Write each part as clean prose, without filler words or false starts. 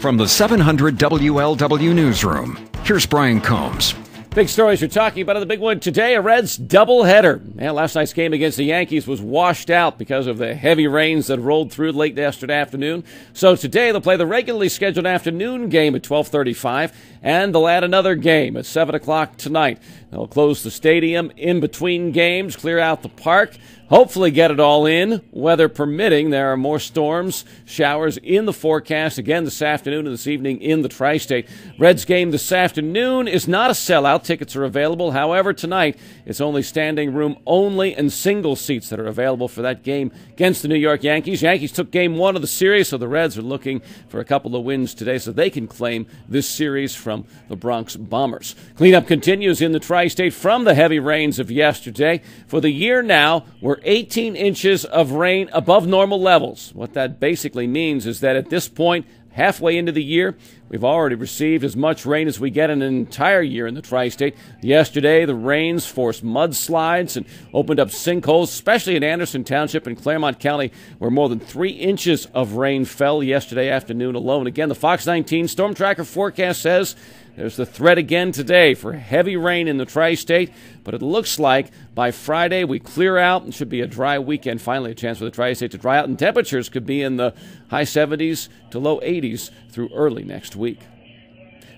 From the 700 WLW Newsroom, here's Brian Combs. Big stories you're talking about. The big one today, a Reds doubleheader. Man, last night's game against the Yankees was washed out because of the heavy rains that rolled through late yesterday afternoon. So today they'll play the regularly scheduled afternoon game at 12:35, and they'll add another game at 7 o'clock tonight. They'll close the stadium in between games, clear out the park, hopefully get it all in, weather permitting. There are more storms, showers in the forecast again this afternoon and this evening in the tri-state. Reds game this afternoon is not a sellout. Tickets are available. However, tonight it's only standing room only and single seats that are available for that game against the New York Yankees. Yankees took game one of the series, so the Reds are looking for a couple of wins today so they can claim this series from the Bronx Bombers. Cleanup continues in the tri-state from the heavy rains of yesterday. For the year now, we're 18 inches of rain above normal levels. What that basically means is that at this point, halfway into the year, we've already received as much rain as we get in an entire year in the tri-state. Yesterday, the rains forced mudslides and opened up sinkholes, especially in Anderson Township and Claremont County, where more than 3 inches of rain fell yesterday afternoon alone. Again, the Fox 19 Storm Tracker forecast says there's the threat again today for heavy rain in the tri-state, but it looks like by Friday we clear out and should be a dry weekend. Finally, a chance for the tri-state to dry out, and temperatures could be in the high 70s to low 80s through early next week.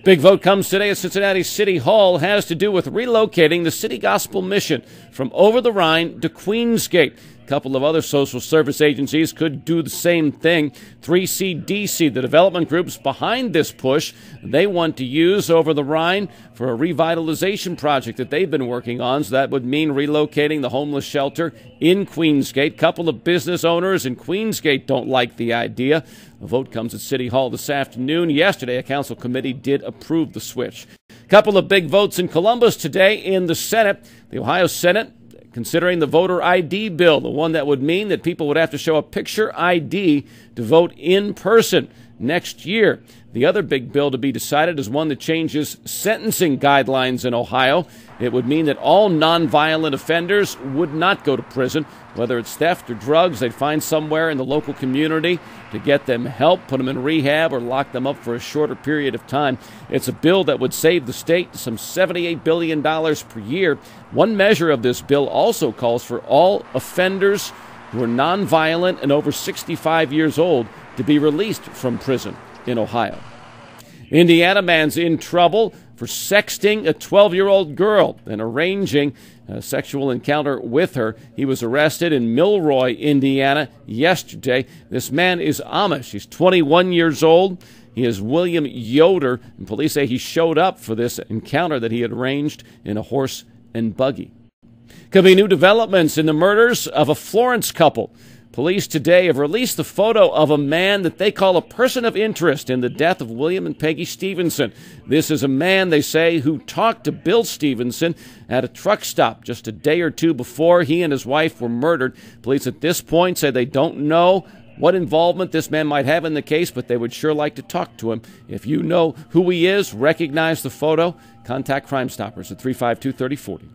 Big vote comes today at Cincinnati City Hall. It has to do with relocating the City Gospel Mission from over the Rhine to Queensgate. A couple of other social service agencies could do the same thing. 3CDC, the development groups behind this push, they want to use over the Rhine for a revitalization project that they've been working on. So that would mean relocating the homeless shelter in Queensgate. A couple of business owners in Queensgate don't like the idea. A vote comes at City Hall this afternoon. Yesterday, a council committee did approve the switch. A couple of big votes in Columbus today in the Senate. The Ohio Senate considering the voter ID bill, the one that would mean that people would have to show a picture ID to vote in person next year. The other big bill to be decided is one that changes sentencing guidelines in Ohio. It would mean that all nonviolent offenders would not go to prison. Whether it's theft or drugs, they'd find somewhere in the local community to get them help, put them in rehab, or lock them up for a shorter period of time. It's a bill that would save the state some $78 billion per year. One measure of this bill also calls for all offenders who are nonviolent and over 65 years old to be released from prison in Ohio. Indiana man's in trouble for sexting a 12-year-old girl and arranging a sexual encounter with her. He was arrested in Milroy, Indiana, yesterday. This man is Amish. He's 21 years old. He is William Yoder, and police say he showed up for this encounter that he had arranged in a horse and buggy. Could be new developments in the murders of a Florence couple. Police today have released the photo of a man that they call a person of interest in the death of William and Peggy Stevenson. This is a man, they say, who talked to Bill Stevenson at a truck stop just a day or two before he and his wife were murdered. Police at this point say they don't know what involvement this man might have in the case, but they would sure like to talk to him. If you know who he is, recognize the photo, contact Crime Stoppers at 352-3040.